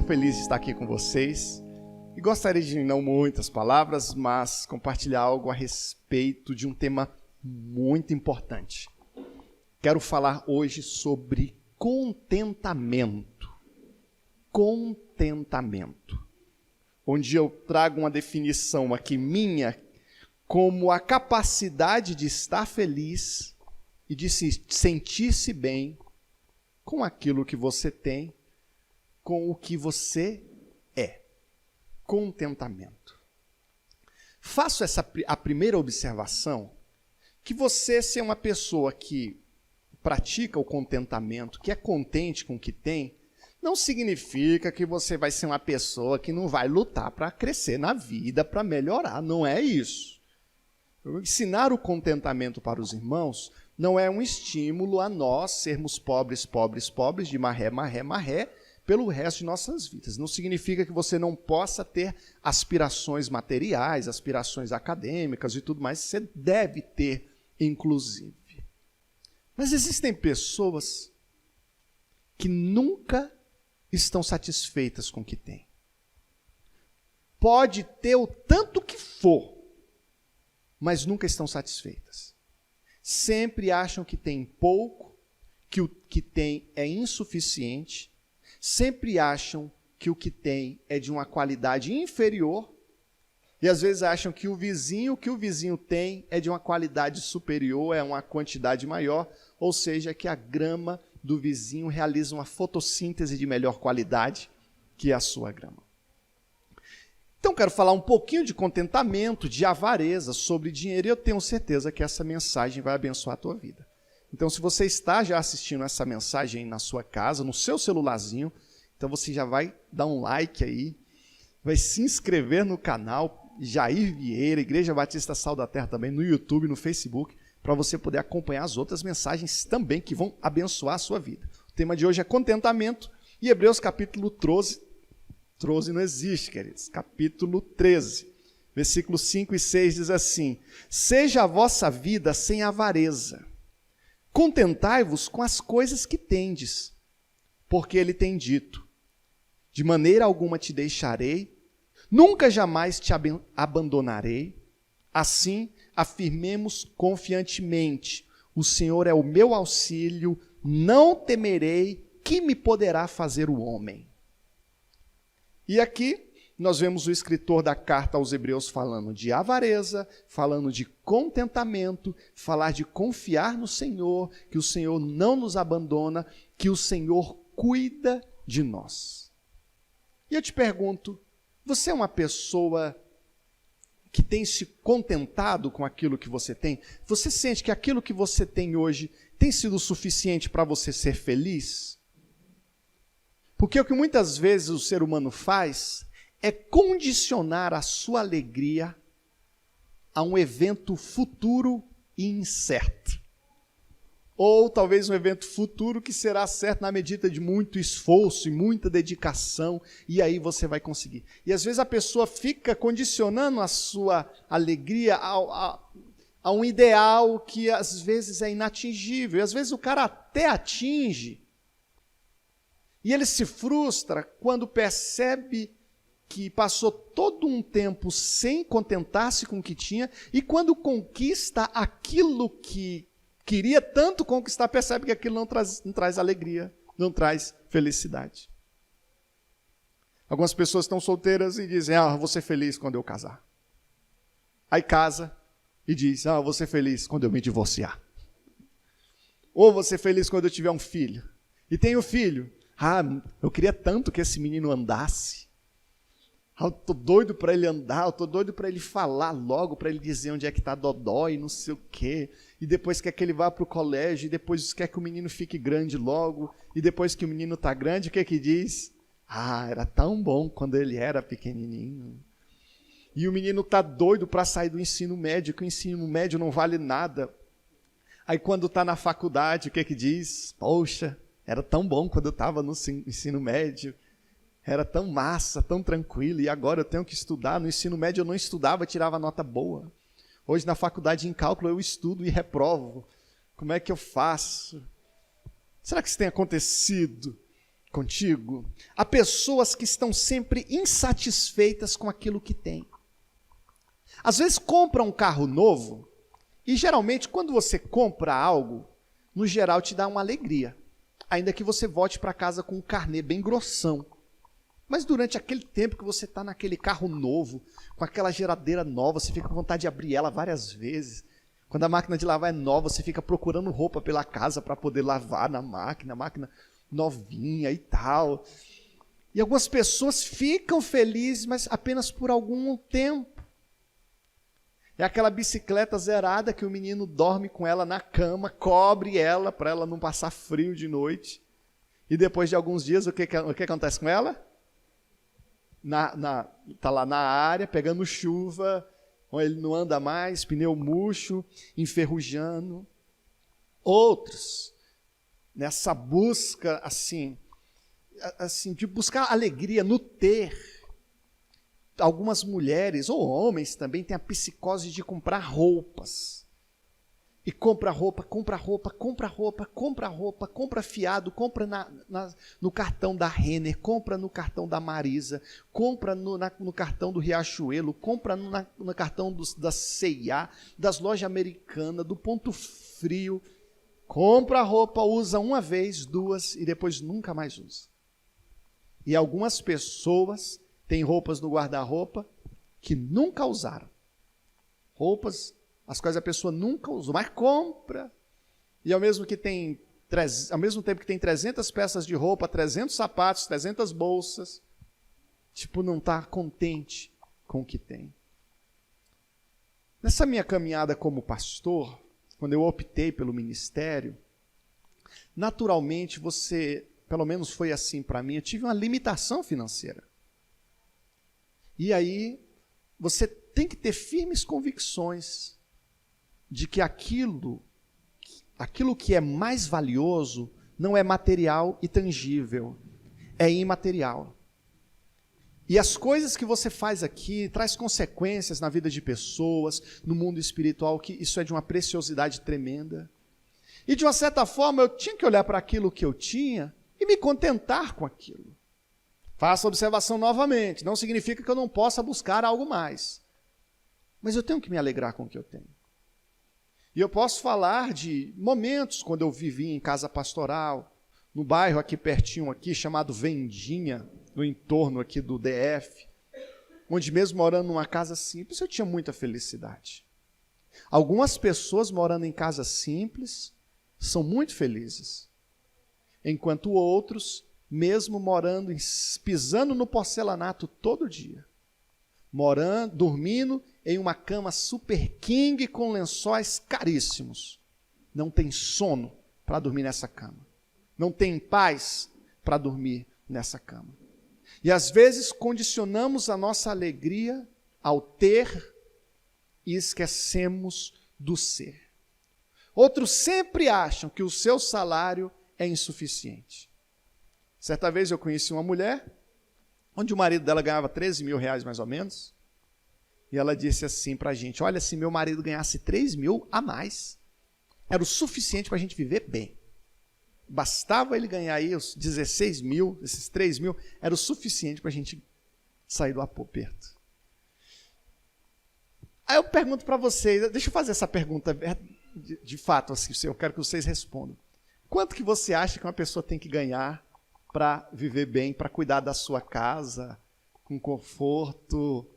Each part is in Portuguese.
feliz de estar aqui com vocês e gostaria de não muitas palavras, mas compartilhar algo a respeito de um tema muito importante. Quero falar hoje sobre contentamento. Contentamento. Onde eu trago uma definição aqui minha como a capacidade de estar feliz e de se sentir-se bem com aquilo que você tem, com o que você é. Contentamento. Faço a primeira observação, que você ser uma pessoa que pratica o contentamento, que é contente com o que tem, não significa que você vai ser uma pessoa que não vai lutar para crescer na vida, para melhorar. Não é isso. Ensinar o contentamento para os irmãos não é um estímulo a nós sermos pobres, pobres, pobres, de marré, marré, marré, pelo resto de nossas vidas. Não significa que você não possa ter aspirações materiais, aspirações acadêmicas e tudo mais. Você deve ter, inclusive. Mas existem pessoas que nunca estão satisfeitas com o que têm. Pode ter o tanto que for, mas nunca estão satisfeitas. Sempre acham que tem pouco, que o que tem é insuficiente, sempre acham que o que tem é de uma qualidade inferior, e às vezes acham que o que o vizinho tem é de uma qualidade superior, é uma quantidade maior, ou seja, que a grama do vizinho realiza uma fotossíntese de melhor qualidade que a sua grama. Então, quero falar um pouquinho de contentamento, de avareza, sobre dinheiro, e eu tenho certeza que essa mensagem vai abençoar a tua vida. Então, se você está já assistindo essa mensagem na sua casa, no seu celularzinho, então você já vai dar um like aí, vai se inscrever no canal Jair Vieira, Igreja Batista Sal da Terra também, no YouTube, no Facebook, para você poder acompanhar as outras mensagens também que vão abençoar a sua vida. O tema de hoje é contentamento, e Hebreus capítulo 13 não existe, queridos, capítulo 13, versículos 5 e 6 diz assim: seja a vossa vida sem avareza, contentai-vos com as coisas que tendes, porque ele tem dito, de maneira alguma te deixarei, nunca jamais te abandonarei. Assim, afirmemos confiantemente, o Senhor é o meu auxílio, não temerei, que me poderá fazer o homem. E aqui nós vemos o escritor da carta aos Hebreus falando de avareza, falando de contentamento, falar de confiar no Senhor, que o Senhor não nos abandona, que o Senhor cuida de nós. E eu te pergunto, você é uma pessoa que tem se contentado com aquilo que você tem? Você sente que aquilo que você tem hoje tem sido suficiente para você ser feliz? Porque o que muitas vezes o ser humano faz é condicionar a sua alegria a um evento futuro e incerto. Ou talvez um evento futuro que será certo na medida de muito esforço e muita dedicação, e aí você vai conseguir. E às vezes a pessoa fica condicionando a sua alegria a um ideal que às vezes é inatingível. E às vezes o cara até atinge, e ele se frustra quando percebe que passou todo um tempo sem contentar-se com o que tinha, e quando conquista aquilo que queria tanto conquistar, percebe que aquilo não traz alegria, não traz felicidade. Algumas pessoas estão solteiras e dizem, vou ser feliz quando eu casar. Aí casa e diz, vou ser feliz quando eu me divorciar. Ou vou ser feliz quando eu tiver um filho. E tenho filho. Eu queria tanto que esse menino andasse. Eu estou doido para ele andar, eu estou doido para ele falar logo, para ele dizer onde é que está Dodói, não sei o quê. E depois quer que ele vá para o colégio, e depois quer que o menino fique grande logo. E depois que o menino está grande, o que é que diz? Era tão bom quando ele era pequenininho. E o menino está doido para sair do ensino médio, que o ensino médio não vale nada. Aí quando está na faculdade, o que é que diz? Poxa, era tão bom quando eu estava no ensino médio. Era tão massa, tão tranquilo, e agora eu tenho que estudar. No ensino médio eu não estudava, tirava nota boa. Hoje na faculdade em cálculo eu estudo e reprovo. Como é que eu faço? Será que isso tem acontecido contigo? Há pessoas que estão sempre insatisfeitas com aquilo que têm. Às vezes compra um carro novo, e geralmente quando você compra algo, no geral te dá uma alegria, ainda que você volte para casa com um carnê bem grossão. Mas durante aquele tempo que você está naquele carro novo, com aquela geladeira nova, você fica com vontade de abrir ela várias vezes. Quando a máquina de lavar é nova, você fica procurando roupa pela casa para poder lavar na máquina, a máquina novinha e tal. E algumas pessoas ficam felizes, mas apenas por algum tempo. É aquela bicicleta zerada que o menino dorme com ela na cama, cobre ela para ela não passar frio de noite. E depois de alguns dias, o que acontece com ela? Tá lá na área, pegando chuva, ele não anda mais, pneu murcho, enferrujando. Outros, nessa busca assim, de buscar alegria no ter. Algumas mulheres, ou homens também, têm a psicose de comprar roupas. E compra roupa, compra fiado, compra no cartão da Renner, compra no cartão da Marisa, compra no cartão do Riachuelo, compra no cartão da C&A, das lojas americanas, do Ponto Frio. Compra a roupa, usa uma vez, duas e depois nunca mais usa. E algumas pessoas têm roupas no guarda-roupa que nunca usaram. Roupas as quais a pessoa nunca usou, mas compra. E ao mesmo tempo que tem 300 peças de roupa, 300 sapatos, 300 bolsas, não está contente com o que tem. Nessa minha caminhada como pastor, quando eu optei pelo ministério, naturalmente pelo menos foi assim para mim, eu tive uma limitação financeira. E aí, você tem que ter firmes convicções de que aquilo que é mais valioso não é material e tangível, é imaterial. E as coisas que você faz aqui traz consequências na vida de pessoas, no mundo espiritual, que isso é de uma preciosidade tremenda. E de uma certa forma eu tinha que olhar para aquilo que eu tinha e me contentar com aquilo. Faça a observação novamente, não significa que eu não possa buscar algo mais. Mas eu tenho que me alegrar com o que eu tenho. E eu posso falar de momentos quando eu vivi em casa pastoral, no bairro aqui pertinho, chamado Vendinha, no entorno aqui do DF, onde mesmo morando numa casa simples, eu tinha muita felicidade. Algumas pessoas morando em casa simples são muito felizes, enquanto outros, mesmo morando, pisando no porcelanato todo dia, dormindo em uma cama super king com lençóis caríssimos, não tem sono para dormir nessa cama, não tem paz para dormir nessa cama. E às vezes condicionamos a nossa alegria ao ter e esquecemos do ser. Outros sempre acham que o seu salário é insuficiente. Certa vez eu conheci uma mulher, onde o marido dela ganhava 13 mil reais mais ou menos, e ela disse assim para a gente: olha, se meu marido ganhasse 3 mil a mais, era o suficiente para a gente viver bem. Bastava ele ganhar aí os 16 mil, esses 3 mil, era o suficiente para a gente sair do aperto. Aí eu pergunto para vocês, deixa eu fazer essa pergunta de fato, assim, eu quero que vocês respondam. Quanto que você acha que uma pessoa tem que ganhar para viver bem, para cuidar da sua casa, com conforto?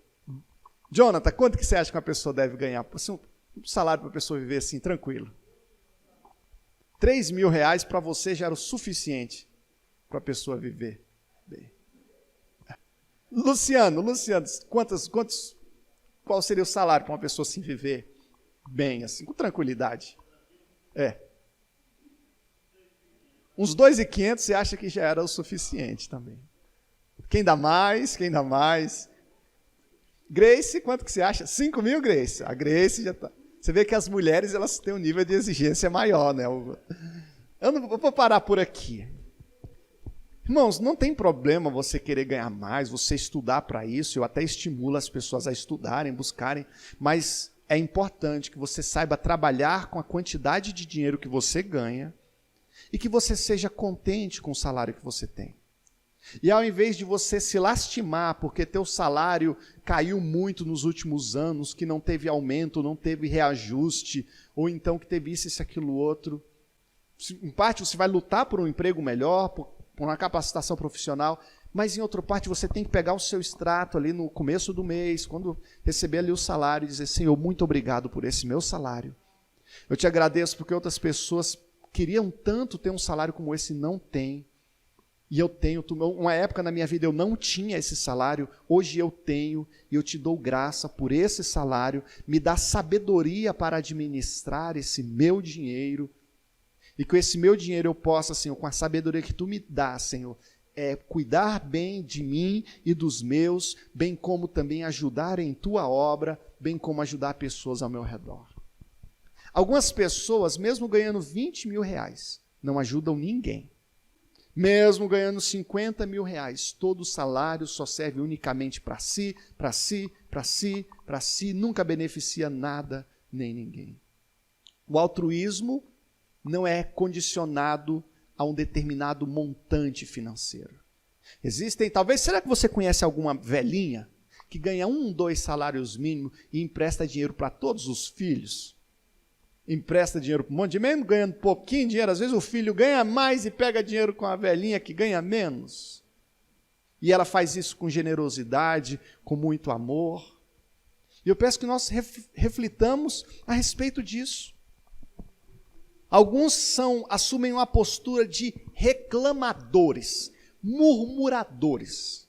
Jonathan, quanto que você acha que uma pessoa deve ganhar? Assim, um salário para a pessoa viver assim, tranquilo. 3 mil reais para você já era o suficiente para a pessoa viver bem. Luciano, qual seria o salário para uma pessoa assim viver bem, assim, com tranquilidade? Uns 2.500 você acha que já era o suficiente também. Quem dá mais? Grace, quanto que você acha? 5 mil, Grace? A Grace já está. Você vê que as mulheres elas têm um nível de exigência maior, né? Eu vou parar por aqui. Irmãos, não tem problema você querer ganhar mais, você estudar para isso. Eu até estimulo as pessoas a estudarem, buscarem, mas é importante que você saiba trabalhar com a quantidade de dinheiro que você ganha e que você seja contente com o salário que você tem. E ao invés de você se lastimar porque teu salário caiu muito nos últimos anos, que não teve aumento, não teve reajuste, ou então que teve isso, aquilo, outro, em parte você vai lutar por um emprego melhor, por uma capacitação profissional, mas em outra parte você tem que pegar o seu extrato ali no começo do mês, quando receber ali o salário, e dizer: Senhor, muito obrigado por esse meu salário. Eu te agradeço porque outras pessoas queriam tanto ter um salário como esse e não têm. E eu tenho, uma época na minha vida eu não tinha esse salário, hoje eu tenho, e eu te dou graça por esse salário, me dá sabedoria para administrar esse meu dinheiro, e com esse meu dinheiro eu possa, Senhor, com a sabedoria que tu me dá, Senhor, cuidar bem de mim e dos meus, bem como também ajudar em tua obra, bem como ajudar pessoas ao meu redor. Algumas pessoas, mesmo ganhando 20 mil reais, não ajudam ninguém. Mesmo ganhando 50 mil reais, todo o salário só serve unicamente para si, para si, para si, para si, nunca beneficia nada nem ninguém. O altruísmo não é condicionado a um determinado montante financeiro. Existem, talvez, será que você conhece alguma velhinha que ganha 1, 2 salários mínimos e empresta dinheiro para todos os filhos? Empresta dinheiro para um monte de, mesmo ganhando pouquinho dinheiro, às vezes o filho ganha mais e pega dinheiro com a velhinha que ganha menos. E ela faz isso com generosidade, com muito amor. E eu peço que nós reflitamos a respeito disso. Alguns assumem uma postura de reclamadores, murmuradores.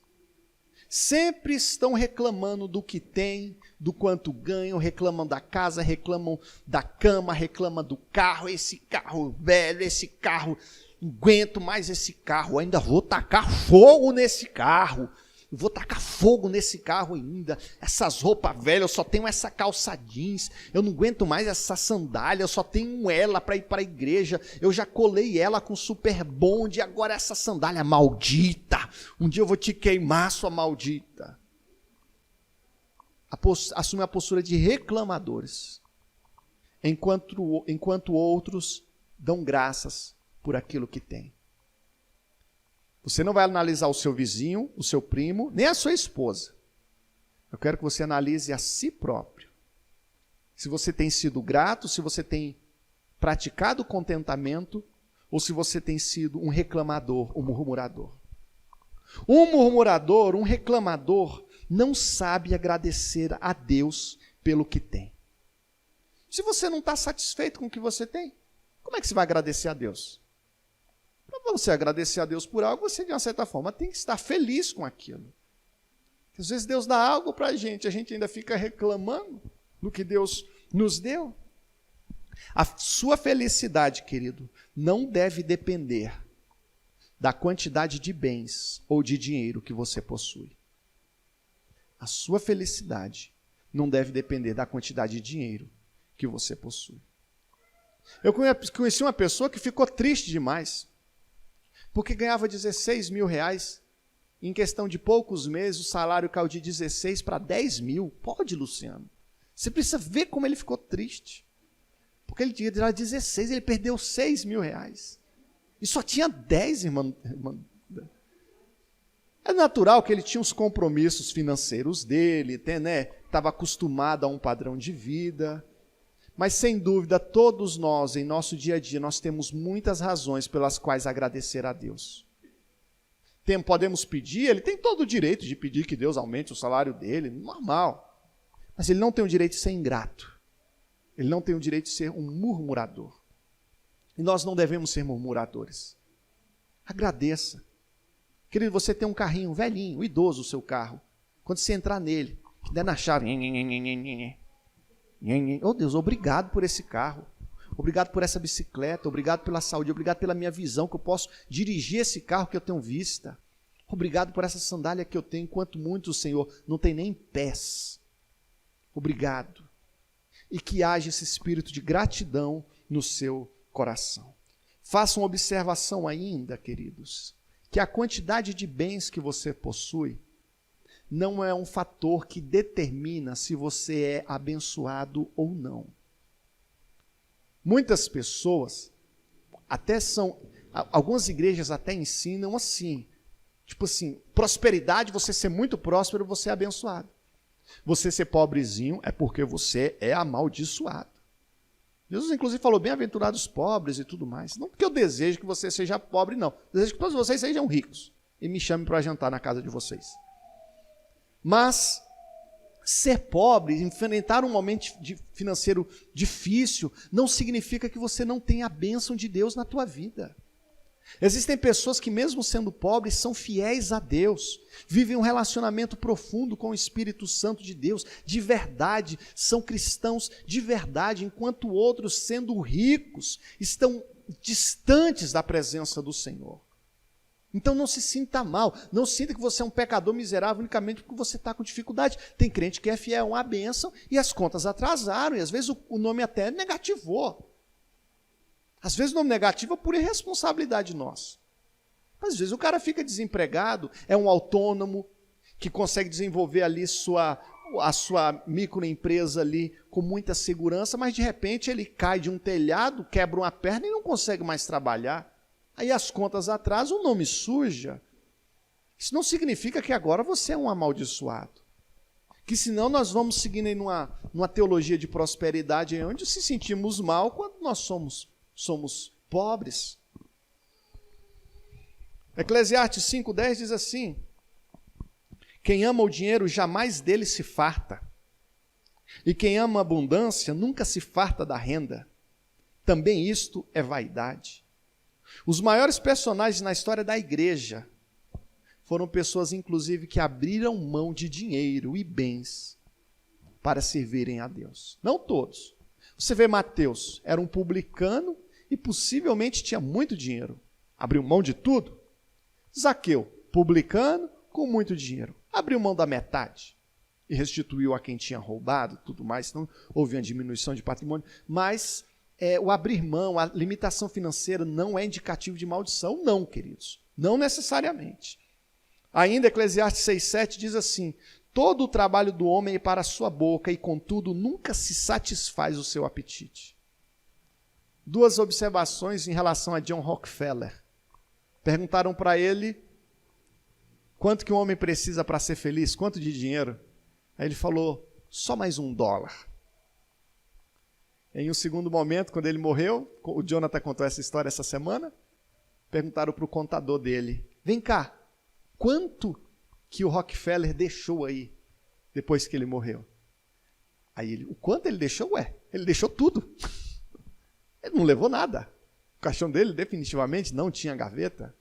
Sempre estão reclamando do que têm, do quanto ganham, reclamam da casa, reclamam da cama, reclamam do carro, esse carro velho, esse carro, não aguento mais esse carro, ainda vou tacar fogo nesse carro, vou tacar fogo nesse carro ainda, essas roupas velhas, eu só tenho essa calça jeans, eu não aguento mais essa sandália, eu só tenho ela para ir para a igreja, eu já colei ela com super bonde, agora essa sandália maldita, um dia eu vou te queimar, sua maldita. Assume a postura de reclamadores, enquanto outros dão graças por aquilo que têm. Você não vai analisar o seu vizinho, o seu primo, nem a sua esposa. Eu quero que você analise a si próprio. Se você tem sido grato, se você tem praticado contentamento, ou se você tem sido um reclamador, um murmurador. Um murmurador, um reclamador, não sabe agradecer a Deus pelo que tem. Se você não está satisfeito com o que você tem, como é que você vai agradecer a Deus? Para você agradecer a Deus por algo, você de uma certa forma tem que estar feliz com aquilo. Às vezes Deus dá algo para a gente ainda fica reclamando do que Deus nos deu. A sua felicidade, querido, não deve depender da quantidade de bens ou de dinheiro que você possui. A sua felicidade não deve depender da quantidade de dinheiro que você possui. Eu conheci uma pessoa que ficou triste demais, porque ganhava 16 mil reais, em questão de poucos meses o salário caiu de 16 para 10 mil. Pode, Luciano. Você precisa ver como ele ficou triste. Porque ele tinha 16, ele perdeu 6 mil reais. E só tinha 10, irmão. É natural que ele tinha os compromissos financeiros dele, estava acostumado a um padrão de vida. Mas, sem dúvida, todos nós, em nosso dia a dia, nós temos muitas razões pelas quais agradecer a Deus. Podemos pedir, ele tem todo o direito de pedir que Deus aumente o salário dele, normal. Mas ele não tem o direito de ser ingrato. Ele não tem o direito de ser um murmurador. E nós não devemos ser murmuradores. Agradeça. Querido, você tem um carrinho velhinho, idoso o seu carro. Quando você entrar nele, que der na chave... Oh Deus, obrigado por esse carro, obrigado por essa bicicleta, obrigado pela saúde, obrigado pela minha visão, que eu posso dirigir esse carro que eu tenho vista. Obrigado por essa sandália que eu tenho, enquanto muitos, Senhor, não tem nem pés. Obrigado. E que haja esse espírito de gratidão no seu coração. Faça uma observação ainda, queridos, que a quantidade de bens que você possui não é um fator que determina se você é abençoado ou não. Muitas pessoas, algumas igrejas até ensinam assim, Tipo assim, prosperidade, você ser muito próspero, você é abençoado. Você ser pobrezinho é porque você é amaldiçoado. Jesus, inclusive, falou bem-aventurados pobres e tudo mais. Não porque eu desejo que você seja pobre, não. Eu desejo que todos vocês sejam ricos e me chamem para jantar na casa de vocês. Mas ser pobre, enfrentar um momento financeiro difícil, não significa que você não tenha a bênção de Deus na tua vida. Existem pessoas que, mesmo sendo pobres, são fiéis a Deus, vivem um relacionamento profundo com o Espírito Santo de Deus, de verdade, são cristãos de verdade, enquanto outros, sendo ricos, estão distantes da presença do Senhor. Então não se sinta mal, não sinta que você é um pecador miserável unicamente porque você está com dificuldade. Tem crente que é fiel a uma bênção e as contas atrasaram, e às vezes o nome até negativou. Às vezes o nome negativo é por irresponsabilidade nossa. Às vezes o cara fica desempregado, é um autônomo que consegue desenvolver ali a sua microempresa ali com muita segurança, mas de repente ele cai de um telhado, quebra uma perna e não consegue mais trabalhar. Aí as contas atrasam, o nome suja. Isso não significa que agora você é um amaldiçoado. Que senão nós vamos seguindo aí numa teologia de prosperidade aí onde se sentimos mal quando nós somos pobres. Eclesiastes 5:10 diz assim: quem ama o dinheiro jamais dele se farta, e quem ama a abundância nunca se farta da renda. Também isto é vaidade. Os maiores personagens na história da igreja foram pessoas, inclusive, que abriram mão de dinheiro e bens para servirem a Deus. Não todos. Você vê Mateus, era um publicano e possivelmente tinha muito dinheiro. Abriu mão de tudo. Zaqueu, publicano com muito dinheiro. Abriu mão da metade e restituiu a quem tinha roubado, tudo mais. Não houve uma diminuição de patrimônio, mas o abrir mão, a limitação financeira não é indicativo de maldição, não, queridos. Não necessariamente. Ainda Eclesiastes 6:7 diz assim: todo o trabalho do homem é para a sua boca, e contudo nunca se satisfaz o seu apetite. Duas observações em relação a John Rockefeller. Perguntaram para ele quanto que um homem precisa para ser feliz, quanto de dinheiro? Aí ele falou, só mais $1. Em um segundo momento, quando ele morreu, o Jonathan contou essa história essa semana, perguntaram para o contador dele, vem cá, quanto que o Rockefeller deixou aí, depois que ele morreu? Aí ele, o quanto ele deixou? Ele deixou tudo. Ele não levou nada. O caixão dele definitivamente não tinha gaveta.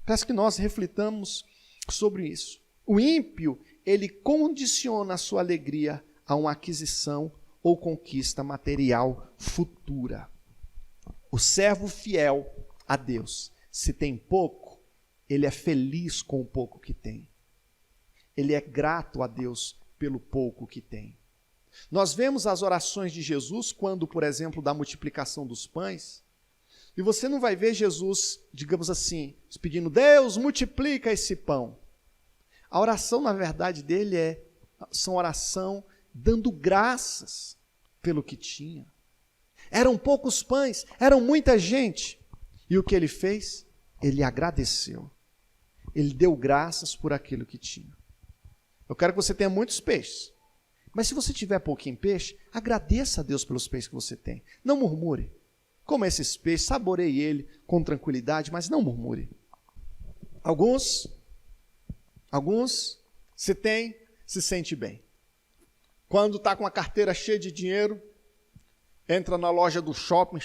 Peço que nós reflitamos sobre isso. O ímpio, ele condiciona a sua alegria a uma aquisição ou conquista material futura. O servo fiel a Deus, se tem pouco, ele é feliz com o pouco que tem. Ele é grato a Deus pelo pouco que tem. Nós vemos as orações de Jesus quando, por exemplo, da multiplicação dos pães, e você não vai ver Jesus, digamos assim, pedindo, Deus, multiplica esse pão. A oração, na verdade, dele são oração dando graças pelo que tinha. Eram poucos pães, eram muita gente. E o que ele fez? Ele agradeceu. Ele deu graças por aquilo que tinha. Eu quero que você tenha muitos peixes. Mas se você tiver pouquinho peixe, agradeça a Deus pelos peixes que você tem. Não murmure. Coma esses peixes, saboreie ele com tranquilidade, mas não murmure. Alguns se tem, se sente bem. Quando está com a carteira cheia de dinheiro, entra na loja do shopping,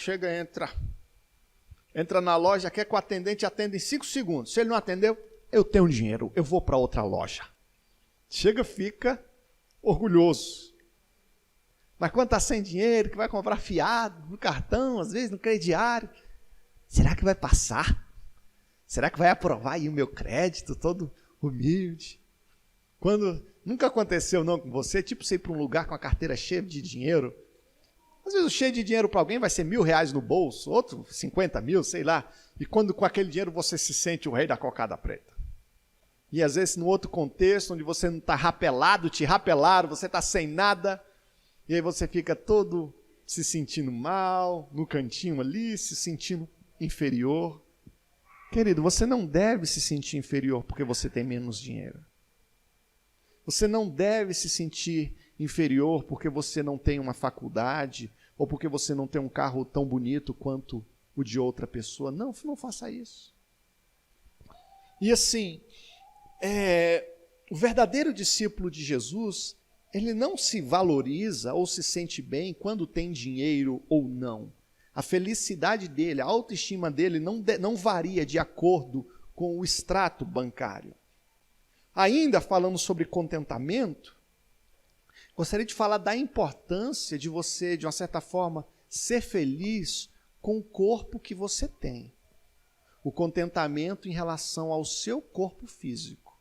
entra na loja, quer que o atendente atenda em 5 segundos. Se ele não atendeu, eu tenho dinheiro, eu vou para outra loja. Chega, fica orgulhoso. Mas quando está sem dinheiro, que vai comprar fiado, no cartão, às vezes no crediário, será que vai passar? Será que vai aprovar aí o meu crédito, todo humilde? Quando nunca aconteceu não com você, tipo você ir para um lugar com a carteira cheia de dinheiro, às vezes o cheio de dinheiro para alguém vai ser R$1.000 no bolso, outro 50 mil, sei lá, e quando com aquele dinheiro você se sente o rei da cocada preta. E às vezes no outro contexto, onde você não está rapelado, te rapelaram, você está sem nada, e aí você fica todo se sentindo mal, no cantinho ali, se sentindo inferior. Querido, você não deve se sentir inferior porque você tem menos dinheiro. Você não deve se sentir inferior porque você não tem uma faculdade ou porque você não tem um carro tão bonito quanto o de outra pessoa. Não, não faça isso. E assim, o verdadeiro discípulo de Jesus, ele não se valoriza ou se sente bem quando tem dinheiro ou não. A felicidade dele, a autoestima dele não varia de acordo com o extrato bancário. Ainda falando sobre contentamento, gostaria de falar da importância de você, de uma certa forma, ser feliz com o corpo que você tem. O contentamento em relação ao seu corpo físico.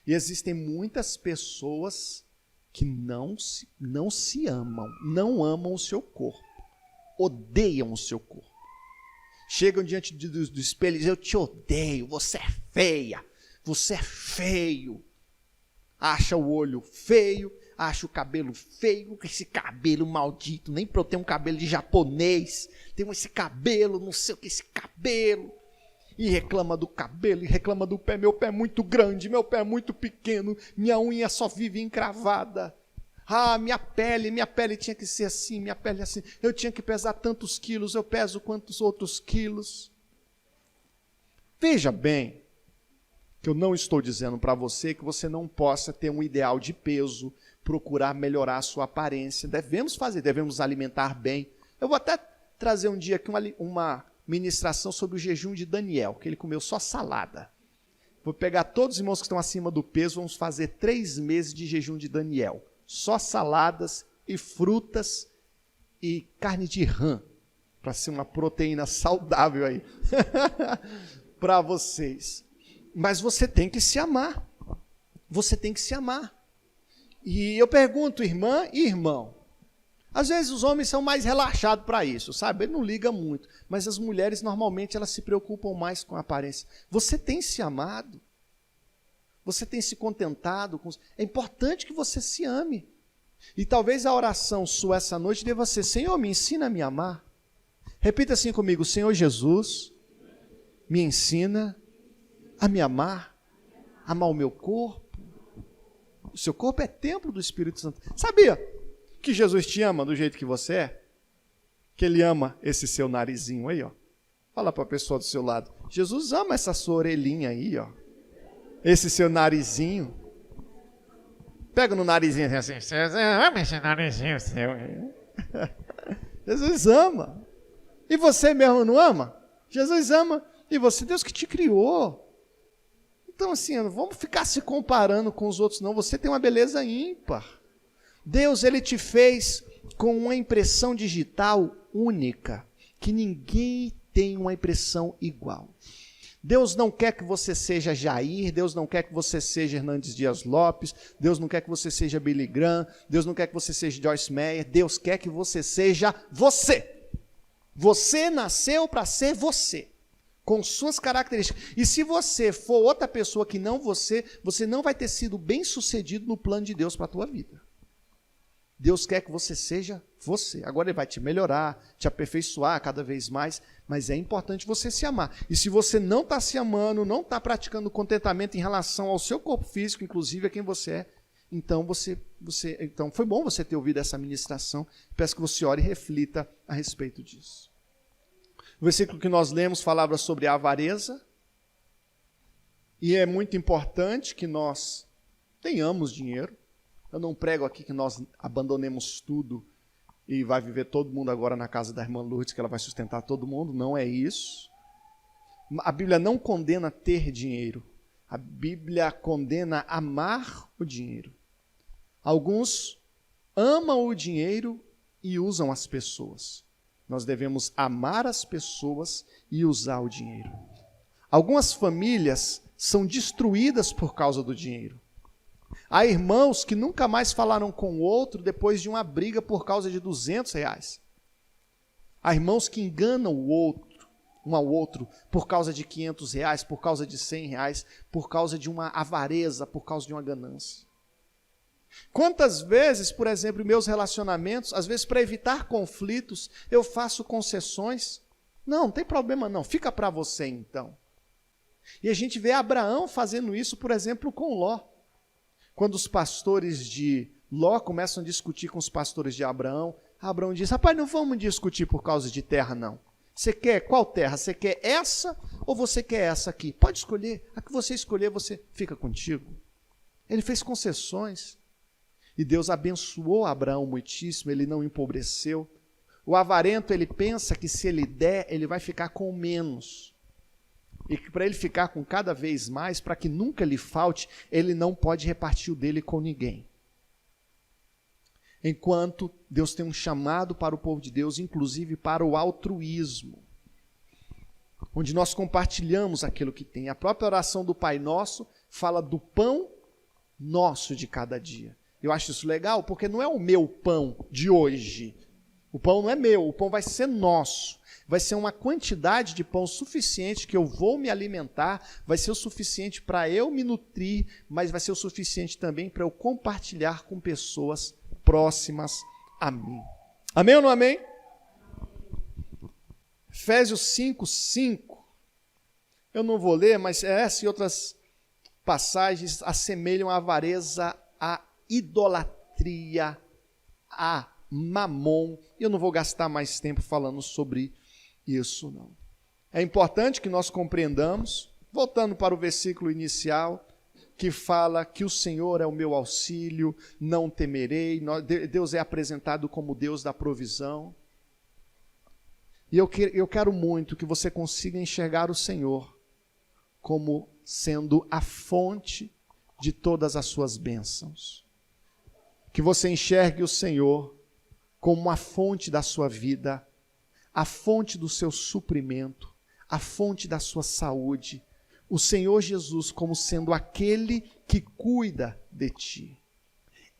E existem muitas pessoas que não se amam, não amam o seu corpo, odeiam o seu corpo. Chegam diante do espelho e dizem: eu te odeio, você é feia, você é feio. Acha o olho feio, acha o cabelo feio, esse cabelo maldito, nem para eu ter um cabelo de japonês, tenho esse cabelo, não sei o que, esse cabelo. E reclama do cabelo, e reclama do pé. Meu pé é muito grande, meu pé é muito pequeno, minha unha só vive encravada. Ah, minha pele tinha que ser assim, minha pele assim. Eu tinha que pesar tantos quilos, eu peso quantos outros quilos. Veja bem, que eu não estou dizendo para você que você não possa ter um ideal de peso, procurar melhorar a sua aparência. Devemos nos alimentar bem. Eu vou até trazer um dia aqui uma ministração sobre o jejum de Daniel, que ele comeu só salada. Vou pegar todos os irmãos que estão acima do peso, vamos fazer 3 meses de jejum de Daniel. Só saladas e frutas e carne de rã, para ser uma proteína saudável aí para vocês. Mas você tem que se amar. Você tem que se amar. E eu pergunto, irmã e irmão, às vezes os homens são mais relaxados para isso, sabe? Ele não liga muito. Mas as mulheres, normalmente, elas se preocupam mais com a aparência. Você tem se amado? Você tem se contentado? É importante que você se ame. E talvez a oração sua essa noite deva ser: Senhor, me ensina a me amar. Repita assim comigo: Senhor Jesus, me ensina a me amar, amar o meu corpo. O seu corpo é templo do Espírito Santo. Sabia que Jesus te ama do jeito que você é? Que Ele ama esse seu narizinho aí, ó. Fala para a pessoa do seu lado: Jesus ama essa sua orelhinha aí, ó. Esse seu narizinho. Pega no narizinho assim: Jesus ama esse narizinho seu. Jesus ama. E você mesmo não ama? Jesus ama. E você, Deus que te criou. Então assim, não vamos ficar se comparando com os outros não. Você tem uma beleza ímpar. Deus, Ele te fez com uma impressão digital única, que ninguém tem uma impressão igual. Deus não quer que você seja Jair, Deus não quer que você seja Hernandes Dias Lopes, Deus não quer que você seja Billy Graham, Deus não quer que você seja Joyce Meyer, Deus quer que você seja você. Você nasceu para ser você, com suas características. E se você for outra pessoa que não você, você não vai ter sido bem sucedido no plano de Deus para a tua vida. Deus quer que você seja você. Agora Ele vai te melhorar, te aperfeiçoar cada vez mais, mas é importante você se amar. E se você não está se amando, não está praticando contentamento em relação ao seu corpo físico, inclusive a quem você é, então então foi bom você ter ouvido essa ministração. Peço que você ore e reflita a respeito disso. O versículo que nós lemos falava sobre a avareza, e é muito importante que nós tenhamos dinheiro. Eu não prego aqui que nós abandonemos tudo e vai viver todo mundo agora na casa da irmã Lourdes, que ela vai sustentar todo mundo. Não é isso. A Bíblia não condena ter dinheiro. A Bíblia condena amar o dinheiro. Alguns amam o dinheiro e usam as pessoas. Nós devemos amar as pessoas e usar o dinheiro. Algumas famílias são destruídas por causa do dinheiro. Há irmãos que nunca mais falaram com o outro depois de uma briga por causa de R$200. Há irmãos que enganam o outro, um ao outro, por causa de R$500, por causa de R$100, por causa de uma avareza, por causa de uma ganância. Quantas vezes, por exemplo, em meus relacionamentos, às vezes para evitar conflitos, eu faço concessões? Não tem problema não, fica para você então. E a gente vê Abraão fazendo isso, por exemplo, com Ló. Quando os pastores de Ló começam a discutir com os pastores de Abraão, Abraão diz, rapaz, não vamos discutir por causa de terra, não. Você quer qual terra? Você quer essa ou você quer essa aqui? Pode escolher. A que você escolher, você fica contigo. Ele fez concessões. E Deus abençoou Abraão muitíssimo, ele não empobreceu. O avarento, ele pensa que se ele der, ele vai ficar com menos. E que para ele ficar com cada vez mais, para que nunca lhe falte, ele não pode repartir o dele com ninguém. Enquanto Deus tem um chamado para o povo de Deus, inclusive para o altruísmo, onde nós compartilhamos aquilo que tem. A própria oração do Pai Nosso fala do pão nosso de cada dia. Eu acho isso legal, porque não é o meu pão de hoje. O pão não é meu, o pão vai ser nosso. Vai ser uma quantidade de pão suficiente que eu vou me alimentar, vai ser o suficiente para eu me nutrir, mas vai ser o suficiente também para eu compartilhar com pessoas próximas a mim. Amém ou não amém? Efésios 5:5. Eu não vou ler, mas essa e outras passagens assemelham a avareza, a idolatria, a mamon. Eu não vou gastar mais tempo falando sobre isso, não. É importante que nós compreendamos, voltando para o versículo inicial, que fala que o Senhor é o meu auxílio, não temerei. Deus é apresentado como Deus da provisão. E eu quero muito que você consiga enxergar o Senhor como sendo a fonte de todas as suas bênçãos. Que você enxergue o Senhor como a fonte da sua vida, a fonte do seu suprimento, a fonte da sua saúde, o Senhor Jesus como sendo aquele que cuida de ti.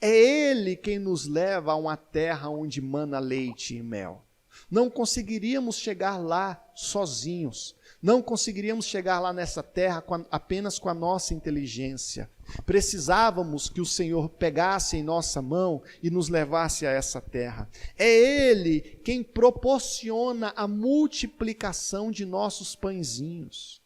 É Ele quem nos leva a uma terra onde mana leite e mel. Não conseguiríamos chegar lá sozinhos. Não conseguiríamos chegar lá nessa terra apenas com a nossa inteligência. Precisávamos que o Senhor pegasse em nossa mão e nos levasse a essa terra. É Ele quem proporciona a multiplicação de nossos pãezinhos.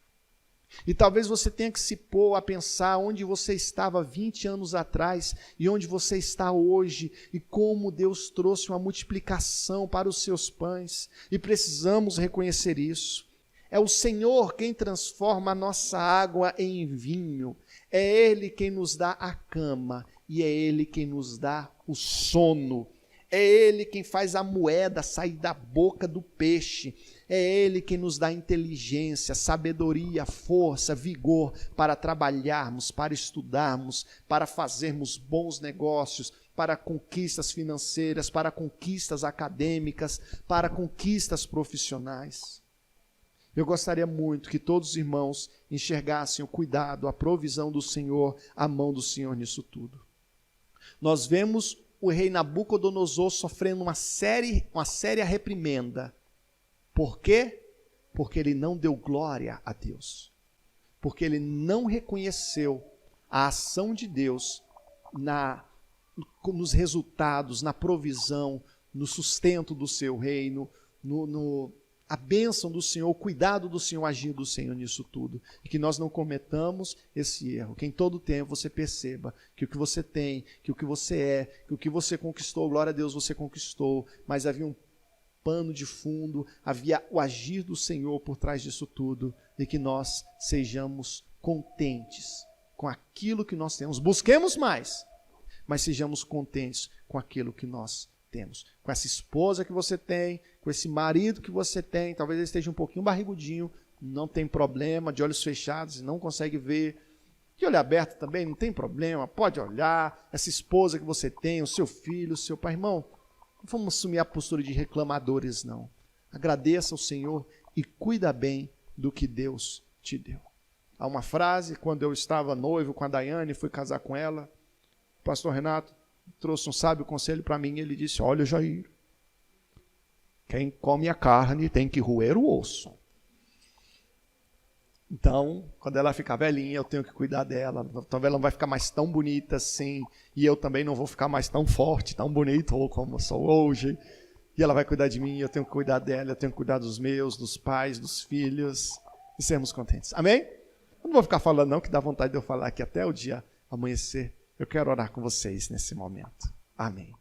E talvez você tenha que se pôr a pensar onde você estava 20 anos atrás e onde você está hoje e como Deus trouxe uma multiplicação para os seus pães. E precisamos reconhecer isso. É o Senhor quem transforma a nossa água em vinho. É Ele quem nos dá a cama e é Ele quem nos dá o sono. É Ele quem faz a moeda sair da boca do peixe. É Ele quem nos dá inteligência, sabedoria, força, vigor para trabalharmos, para estudarmos, para fazermos bons negócios, para conquistas financeiras, para conquistas acadêmicas, para conquistas profissionais. Eu gostaria muito que todos os irmãos enxergassem o cuidado, a provisão do Senhor, a mão do Senhor nisso tudo. Nós vemos o rei Nabucodonosor sofrendo uma séria reprimenda. Por quê? Porque ele não deu glória a Deus. Porque ele não reconheceu a ação de Deus nos resultados, na provisão, no sustento do seu reino, a bênção do Senhor, o cuidado do Senhor, o agir do Senhor nisso tudo. E que nós não cometamos esse erro. Que em todo tempo você perceba que o que você tem, que o que você é, que o que você conquistou, glória a Deus, você conquistou, mas havia um pano de fundo, havia o agir do Senhor por trás disso tudo, e que nós sejamos contentes com aquilo que nós temos. Busquemos mais, mas sejamos contentes com aquilo que nós temos. Com essa esposa que você tem, com esse marido que você tem, talvez ele esteja um pouquinho barrigudinho, não tem problema, de olhos fechados, não consegue ver. De olho aberto também, não tem problema, pode olhar. Essa esposa que você tem, o seu filho, o seu pai, irmão, não vamos assumir a postura de reclamadores, não. Agradeça ao Senhor e cuida bem do que Deus te deu. Há uma frase, quando eu estava noivo com a Daiane e fui casar com ela, o pastor Renato trouxe um sábio conselho para mim, e ele disse, olha, Jair, quem come a carne tem que roer o osso. Então, quando ela ficar velhinha, eu tenho que cuidar dela. Talvez ela não vai ficar mais tão bonita assim, e eu também não vou ficar mais tão forte, tão bonito como eu sou hoje. E ela vai cuidar de mim, eu tenho que cuidar dela, eu tenho que cuidar dos meus, dos pais, dos filhos, e sermos contentes. Amém? Eu não vou ficar falando não, que dá vontade de eu falar aqui até o dia amanhecer. Eu quero orar com vocês nesse momento. Amém.